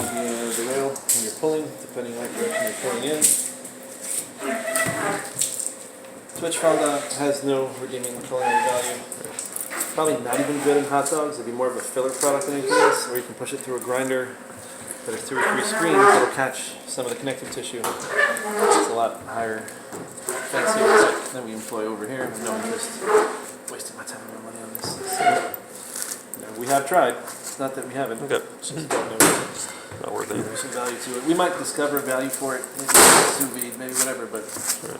the rail when you're pulling, depending on what direction you're pulling in. Switch Falda has no redeeming culinary value. Probably not even good in hot dogs. It'd be more of a filler product than anything else, or you can push it through a grinder. But it's 2 or 3 screens that'll catch some of the connective tissue. It's a lot higher, fancier than we employ over here. I have no interest wasting my time and my money on this. So, we have tried. It's not that we haven't. Okay. It's just not worth it. There's some value to it. We might discover value for it, maybe sous vide, maybe whatever, but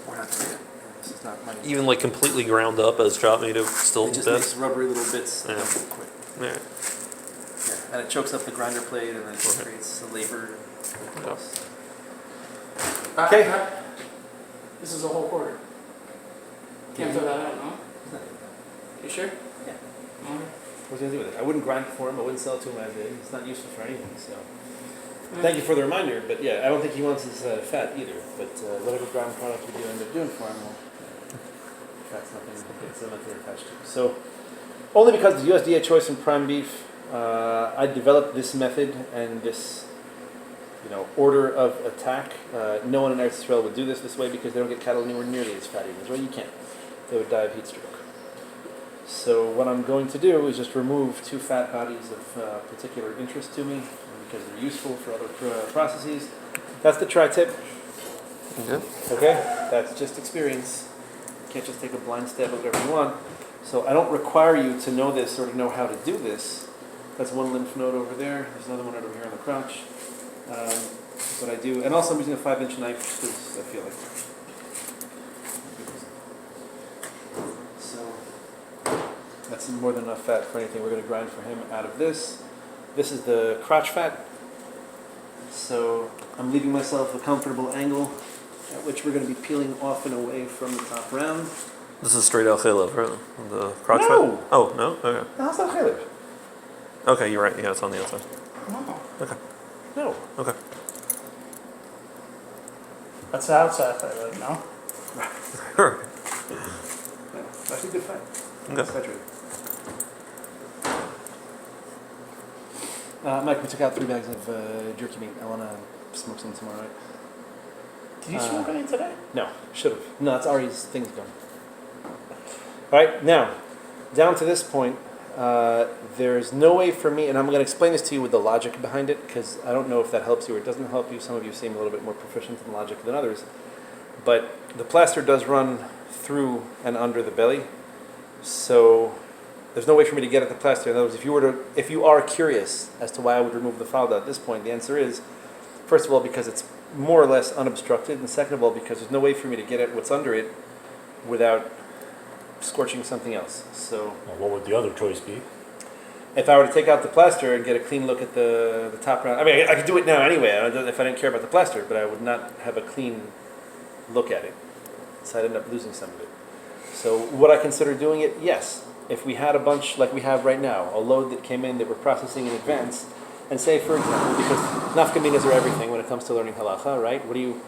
we're not doing it. This is not money. Even like completely ground up as chopped meat, it still It just dead? makes rubbery little bits. Yeah. Quick. Yeah. Yeah, and it chokes up the grinder plate, and then it creates a labor. Yeah. Okay. This is a whole quarter. Can't throw that out, no? You sure? Yeah. Okay. What's he gonna do with it? I wouldn't grind it for him. I wouldn't sell it to him as is. It's not useful for anything. So, thank you for the reminder. But yeah, I don't think he wants his fat either. But whatever ground product we do end up doing for him, that's nothing it's nothing attached to. So, only because the USDA choice in prime beef, I developed this method and this, order of attack. No one in Eretz Israel would do this way because they don't get cattle anywhere nearly as fatty as well. You can't. They would die of heat stroke. So what I'm going to do is just remove 2 fat bodies of particular interest to me because they're useful for other processes. That's the tri-tip. Okay. Okay? That's just experience. You can't just take a blind stab at whatever you want. So I don't require you to know this or to know how to do this. That's one lymph node over there. There's another one right over here on the crotch. But I do, and also I'm using a 5-inch knife because I feel like. So that's more than enough fat for anything we're going to grind for him out of this. This is the crotch fat. So I'm leaving myself a comfortable angle at which we're going to be peeling off and away from the top round. This is straight out chaylev, right? The crotch No. fat? Oh, no? Okay. How's that chaylev? Okay, you're right. Yeah, it's on the outside. Oh. Okay. No. Okay. That's the outside side, right? No? Sure. Yeah, actually good fat. Okay. Saturated. Mike, we took out 3 bags of jerky meat. I want to smoke some tomorrow night. Did you smoke any today? No, should have. No, it's Ari's thing's gone. All right, now, down to this point, there's no way for me, and I'm going to explain this to you with the logic behind it, because I don't know if that helps you or it doesn't help you. Some of you seem a little bit more proficient in logic than others. But the plaster does run through and under the belly, so there's no way for me to get at the plaster. In other words, if you are curious as to why I would remove the falda at this point, the answer is, first of all, because it's more or less unobstructed, and second of all, because there's no way for me to get at what's under it without scorching something else. So Well, what would the other choice be? if I were to take out the plaster and get a clean look at the top round, I mean, I could do it now anyway if I didn't care about the plaster, but I would not have a clean look at it. So I'd end up losing some of it. So would I consider doing it? Yes. If we had a bunch like we have right now, a load that came in that we're processing in advance, and say, for example, because nafkaminas are everything when it comes to learning halacha, right? What do you,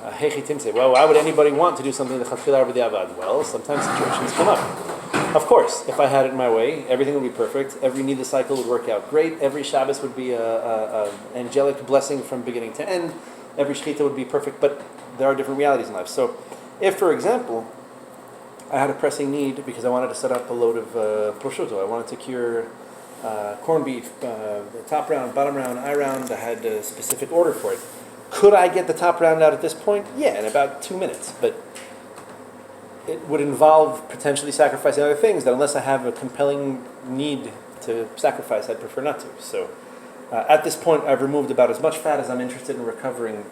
hechitim say, well, why would anybody want to do something that chatchila b'diavad? Well, sometimes situations come up. Of course, if I had it my way, everything would be perfect. Every nida cycle would work out great. Every Shabbos would be a angelic blessing from beginning to end. Every shechita would be perfect, but there are different realities in life. So if, for example, I had a pressing need because I wanted to set up a load of prosciutto. I wanted to cure corned beef, top round, bottom round, eye round. I had a specific order for it. Could I get the top round out at this point? Yeah, in about 2 minutes. But it would involve potentially sacrificing other things that unless I have a compelling need to sacrifice, I'd prefer not to. So at this point, I've removed about as much fat as I'm interested in recovering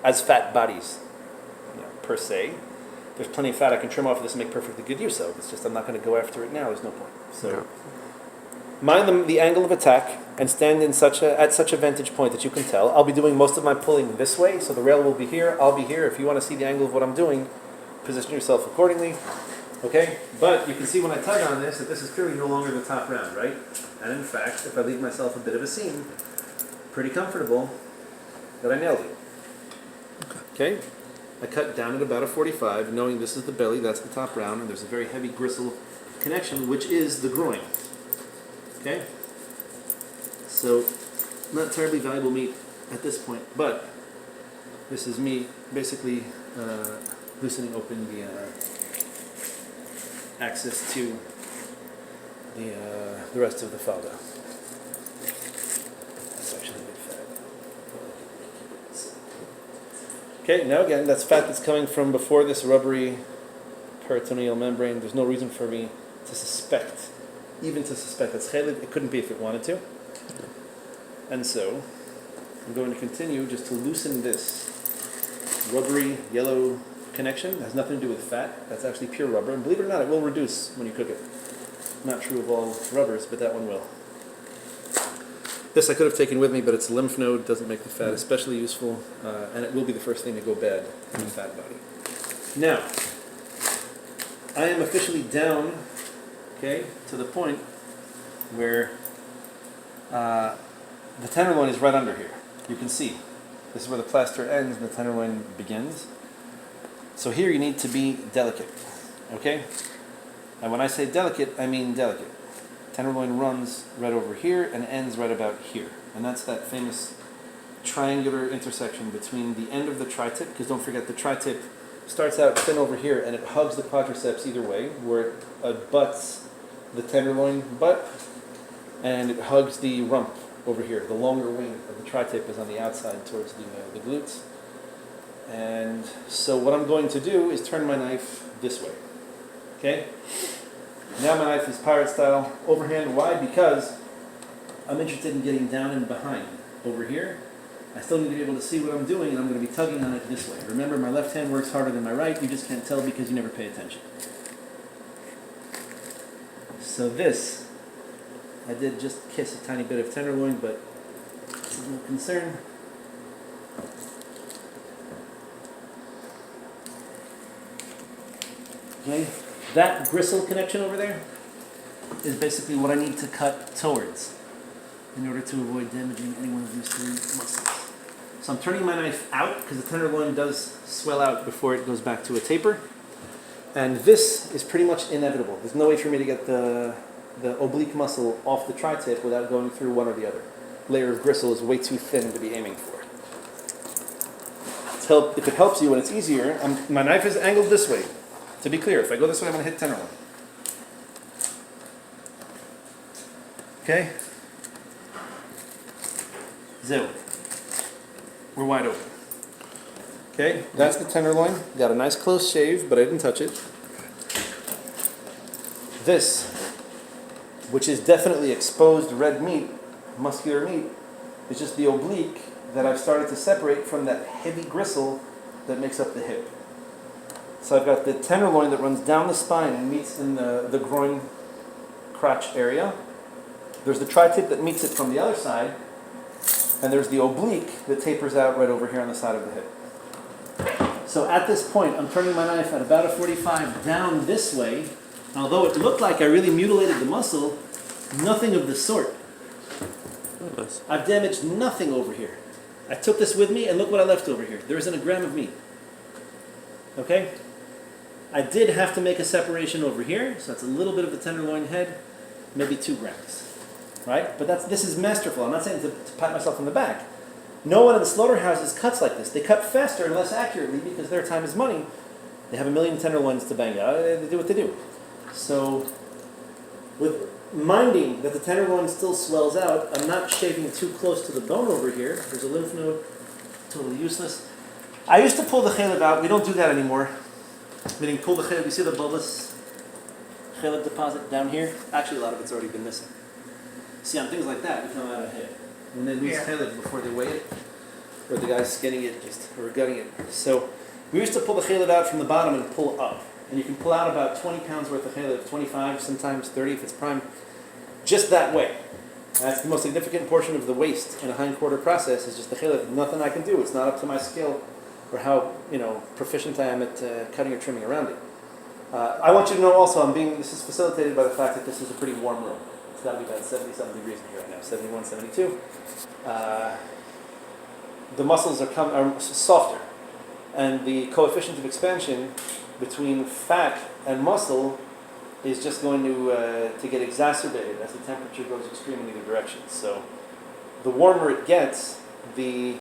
as fat bodies, per se. There's plenty of fat I can trim off of this and make perfectly good use of. It's just I'm not going to go after it now. There's no point. So mind the angle of attack and stand in at such a vantage point that you can tell. I'll be doing most of my pulling this way, so the rail will be here. I'll be here. If you want to see the angle of what I'm doing, position yourself accordingly. Okay? But you can see when I tug on this that this is clearly no longer the top round, right? And in fact, if I leave myself a bit of a seam, pretty comfortable that I nailed it. Okay? I cut down at about a 45, knowing this is the belly, that's the top round, and there's a very heavy gristle connection, which is the groin. Okay? So, not terribly valuable meat at this point, but this is me basically loosening open the access to the rest of the falda. It's actually a bit fat. Okay, now again, that's fat that's coming from before this rubbery peritoneal membrane. There's no reason for me to suspect, even to suspect that's chaylev. It couldn't be if it wanted to. And so, I'm going to continue just to loosen this rubbery yellow connection. It has nothing to do with fat. That's actually pure rubber. And believe it or not, it will reduce when you cook it. Not true of all rubbers, but that one will. This I could have taken with me, but it's a lymph node, doesn't make the fat especially useful, and it will be the first thing to go bad in the fat body. Now, I am officially down, okay, to the point where the tenderloin is right under here. You can see. This is where the plaster ends and the tenderloin begins. So here you need to be delicate, okay? And when I say delicate, I mean delicate. Tenderloin runs right over here and ends right about here. And that's that famous triangular intersection between the end of the tri-tip, because don't forget the tri-tip starts out thin over here and it hugs the quadriceps either way, where it butts the tenderloin butt, and it hugs the rump over here. The longer wing of the tri-tip is on the outside towards the glutes. And so what I'm going to do is turn my knife this way. Okay? Now my knife is pirate style, overhand. Why? Because I'm interested in getting down and behind over here. I still need to be able to see what I'm doing, and I'm going to be tugging on it this way. Remember, my left hand works harder than my right. You just can't tell because you never pay attention. So this, I did just kiss a tiny bit of tenderloin, but no concern. Okay, that gristle connection over there is basically what I need to cut towards in order to avoid damaging any one of these three muscles. So I'm turning my knife out because the tenderloin does swell out before it goes back to a taper. And this is pretty much inevitable. There's no way for me to get the oblique muscle off the tri-tip without going through one or the other. Layer of gristle is way too thin to be aiming for. If it helps you and it's easier, my knife is angled this way. To be clear, if I go this way, I'm going to hit tenderloin. Okay? Zero. We're wide open. Okay, that's the tenderloin. Got a nice close shave, but I didn't touch it. This, which is definitely exposed red meat, muscular meat, is just the oblique that I've started to separate from that heavy gristle that makes up the hip. So I've got the tenderloin that runs down the spine and meets in the groin crotch area. There's the tri-tip that meets it from the other side. And there's the oblique that tapers out right over here on the side of the hip. So at this point, I'm turning my knife at about a 45 down this way. Although it looked like I really mutilated the muscle, nothing of the sort. Oh, nice. I've damaged nothing over here. I took this with me and look what I left over here. There isn't a gram of meat. Okay? I did have to make a separation over here, so that's a little bit of the tenderloin head, maybe 2 grams. Right? But this is masterful. I'm not saying to pat myself on the back. No one in the slaughterhouses cuts like this. They cut faster and less accurately because their time is money. They have a million tenderloins to bang out. They do what they do. So, with minding that the tenderloin still swells out, I'm not shaving too close to the bone over here. There's a lymph node. Totally useless. I used to pull the chalev out. We don't do that anymore. Meaning pull the chalev. You see the bulbous chalev deposit down here? Actually, a lot of it's already been missing. See, on things like that, we come out ahead. When they lose chalev before they weigh it, or the guy's skinning it, or gutting it. So we used to pull the chalev out from the bottom and pull up. And you can pull out about 20 pounds worth of chalev, 25, sometimes 30 if it's prime, just that way. That's the most significant portion of the waste in a hindquarter process is just the chalev. Nothing I can do. It's not up to my skill or how proficient I am at cutting or trimming around it. I want you to know also, this is facilitated by the fact that this is a pretty warm room. It's got to be about 70-something degrees in here right now, 71, 72. The muscles are softer, and the coefficient of expansion between fat and muscle is just going to get exacerbated as the temperature goes extreme in either direction. So the warmer it gets, the